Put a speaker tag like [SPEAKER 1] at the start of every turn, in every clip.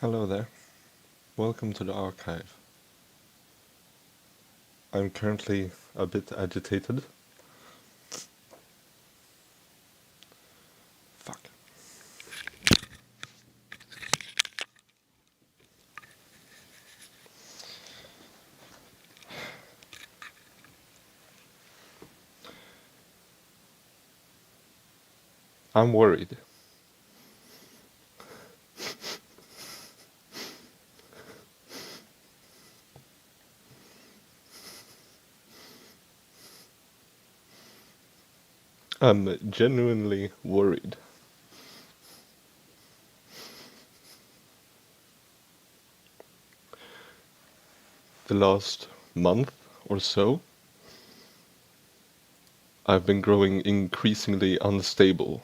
[SPEAKER 1] Hello there. Welcome to the archive. I'm currently a bit agitated. Fuck. I'm worried. I'm genuinely worried. The last month or so, I've been growing increasingly unstable.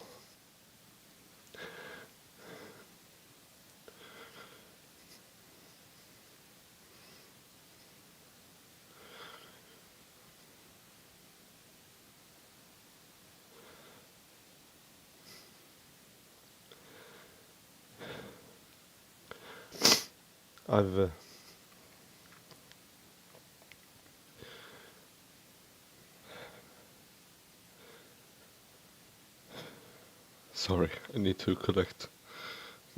[SPEAKER 1] I've sorry, I need to collect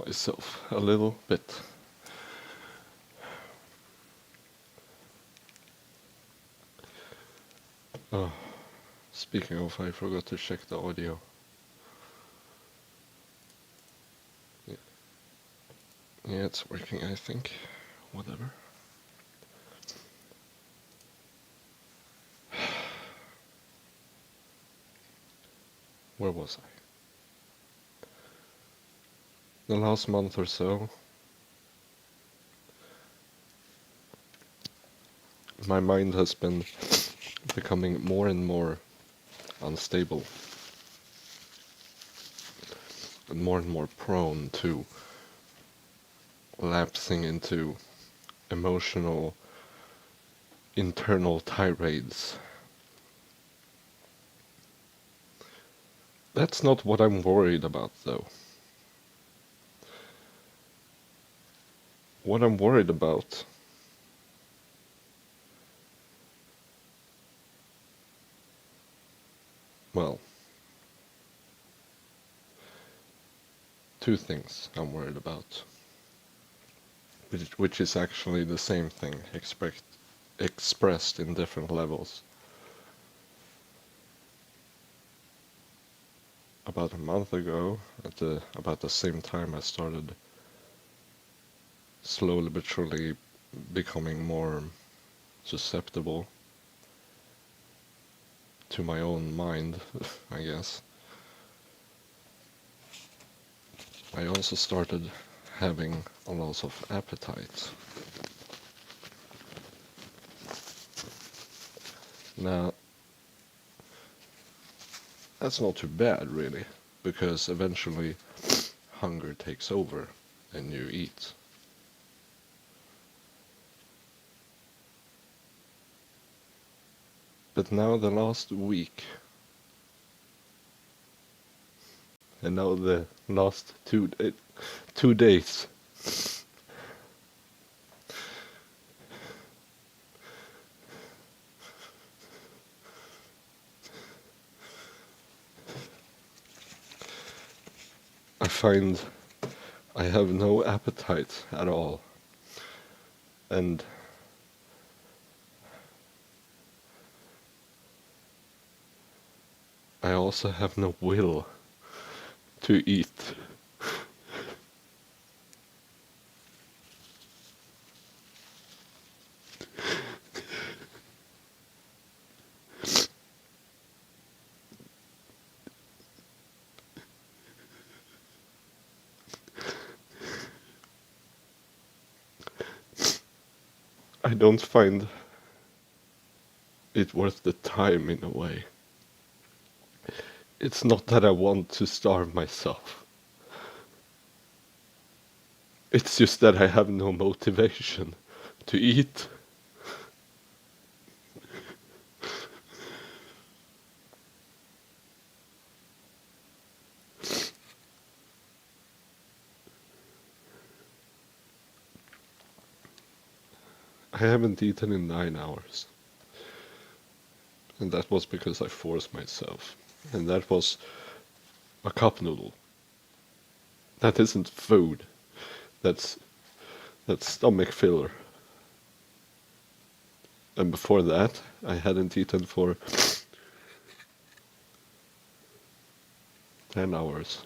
[SPEAKER 1] myself a little bit. Oh, speaking of, I forgot to check the audio. Yeah, it's working, I think. Whatever. Where was I? The last month or so, my mind has been becoming more and more unstable and more prone to lapsing into emotional internal tirades. That's not what I'm worried about, though. What I'm worried about well, two things I'm worried about, which is actually the same thing expressed in different levels. About a month ago, about the same time, I started slowly but surely becoming more susceptible to my own mind, I guess. I also started having a loss of appetite. Now, that's not too bad, really, because eventually hunger takes over and you eat. But now the last week, and now the last 2 days, I find I have no appetite at all. And I also have no will to eat. I don't find it worth the time in a way. It's not that I want to starve myself. It's just that I have no motivation to eat. I haven't eaten in 9 hours. And that was because I forced myself. And that was a cup noodle. That isn't food. That's stomach filler. And before that, I hadn't eaten for 10 hours.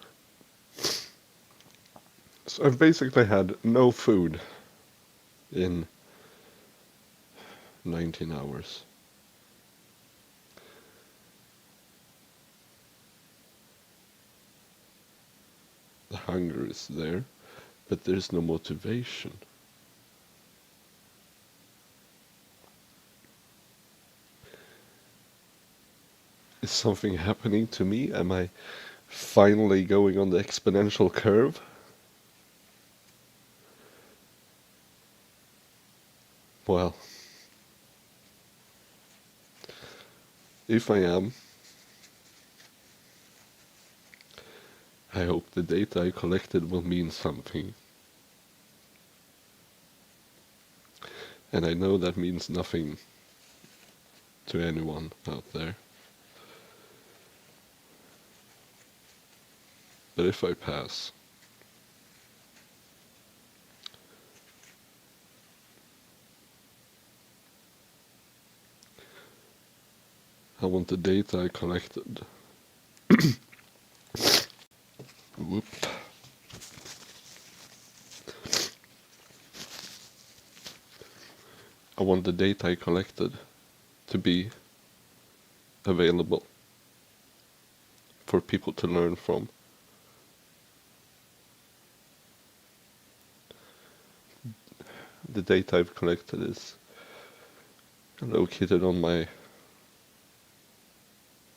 [SPEAKER 1] So I've basically had no food in 19 hours. The hunger is there, but there's no motivation. Is something happening to me? Am I finally going on the exponential curve? Well, if I am, I hope the data I collected will mean something. And I know that means nothing to anyone out there. But if I pass, I want the data I collected. Whoop. I want the data I collected to be available for people to learn from. The data I've collected is located on my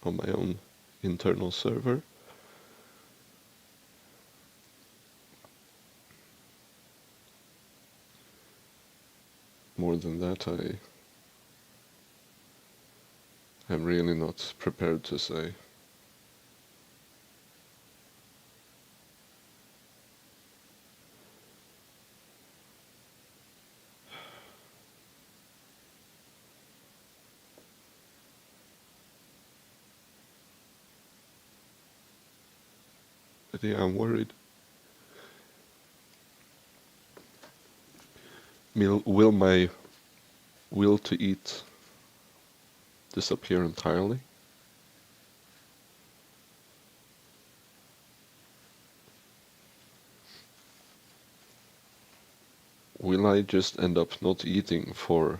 [SPEAKER 1] own internal server. More than that, I'm really not prepared to say. But yeah, I'm worried. Will my will to eat disappear entirely? Will I just end up not eating for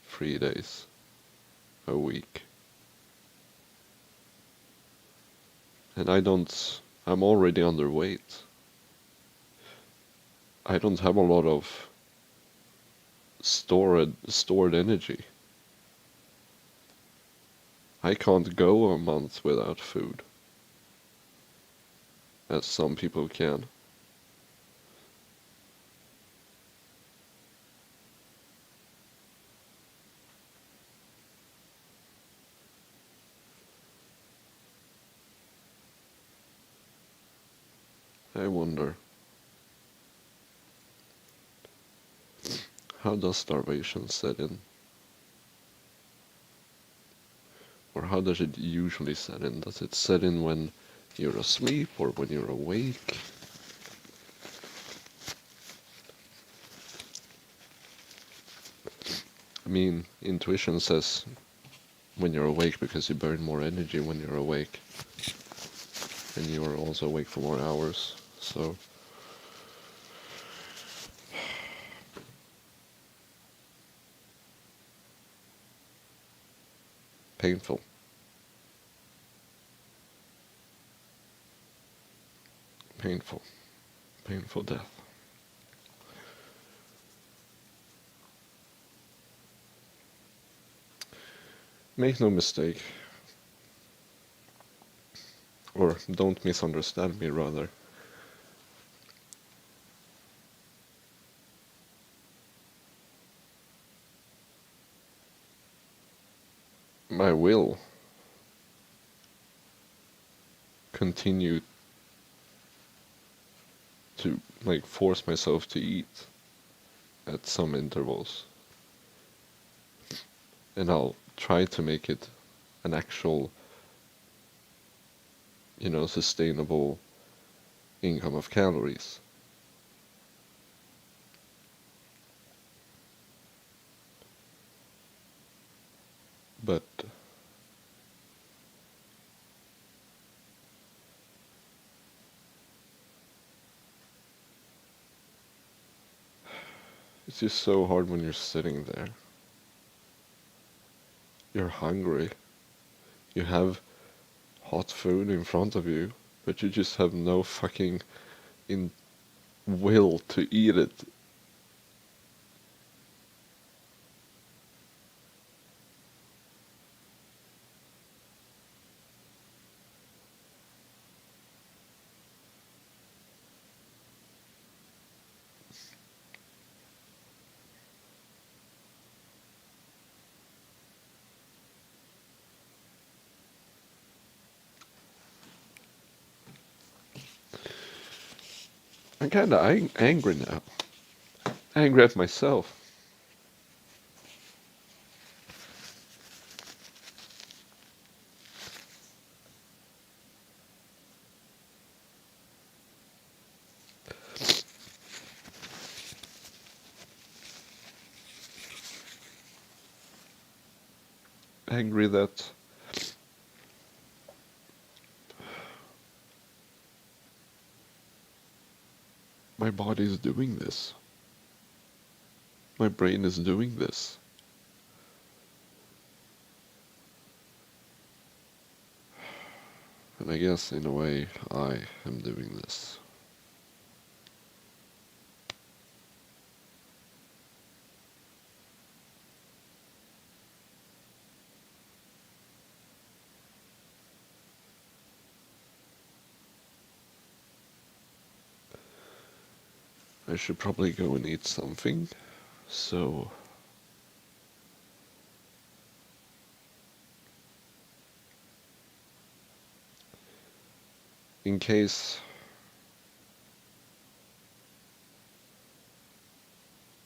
[SPEAKER 1] 3 days, a week? And I'm already underweight. I don't have a lot of stored energy. I can't go a month without food, as some people can. I wonder, how does starvation set in? Or how does it usually set in? Does it set in when you're asleep or when you're awake? I mean, intuition says when you're awake because you burn more energy when you're awake. And you are also awake for more hours, so... painful. Painful. Painful death. Make no mistake, or don't misunderstand me rather. My will continue to like force myself to eat at some intervals. And I'll try to make it an actual, sustainable income of calories. But it's just so hard when you're sitting there. You're hungry. You have hot food in front of you, but you just have no fucking will to eat it. I'm kinda angry now. Angry at myself. Angry that my body is doing this. My brain is doing this. And I guess in a way I am doing this. I should probably go and eat something. So in case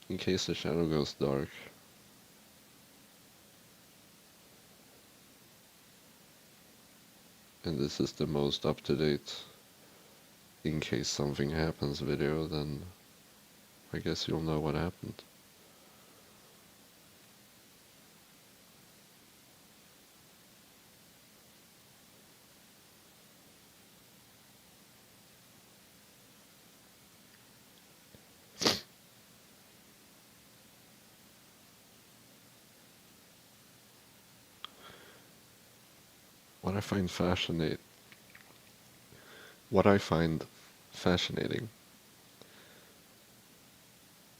[SPEAKER 1] the shadow goes dark, and this is the most up-to-date in case something happens video, then I guess you'll know what happened. What I find fascinating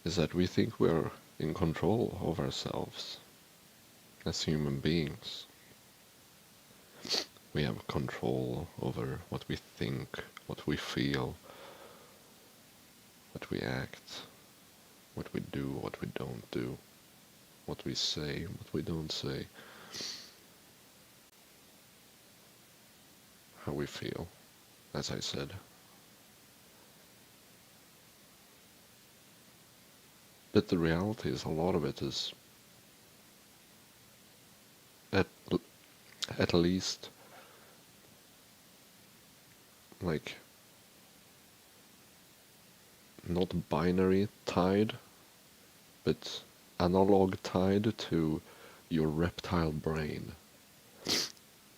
[SPEAKER 1] is that we think we're in control of ourselves as human beings. We have control over what we think, what we feel, what we act, what we do, what we don't do, what we say, what we don't say, how we feel, as I said. But the reality is a lot of it is at least like not binary tied, but analog tied to your reptile brain,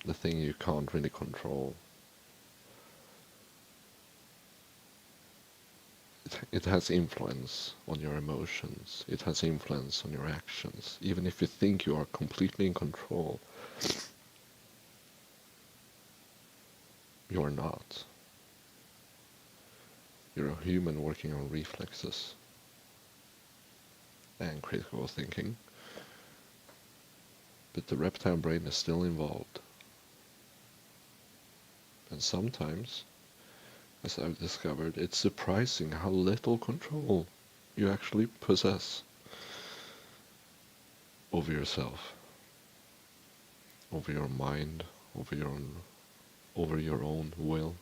[SPEAKER 1] the thing you can't really control. It has influence on your emotions, it has influence on your actions. Even if you think you are completely in control, you're not. You're a human working on reflexes and critical thinking, but the reptile brain is still involved. And sometimes, as I've discovered, it's surprising how little control you actually possess over yourself, over your mind, over your own will.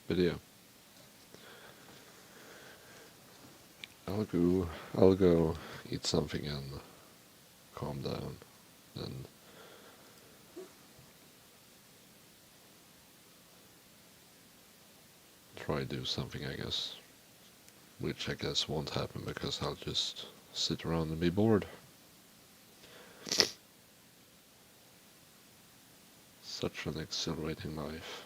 [SPEAKER 1] But yeah, I'll go eat something and calm down, and try to do something, I guess. Which I guess won't happen because I'll just sit around and be bored. Such an exhilarating life.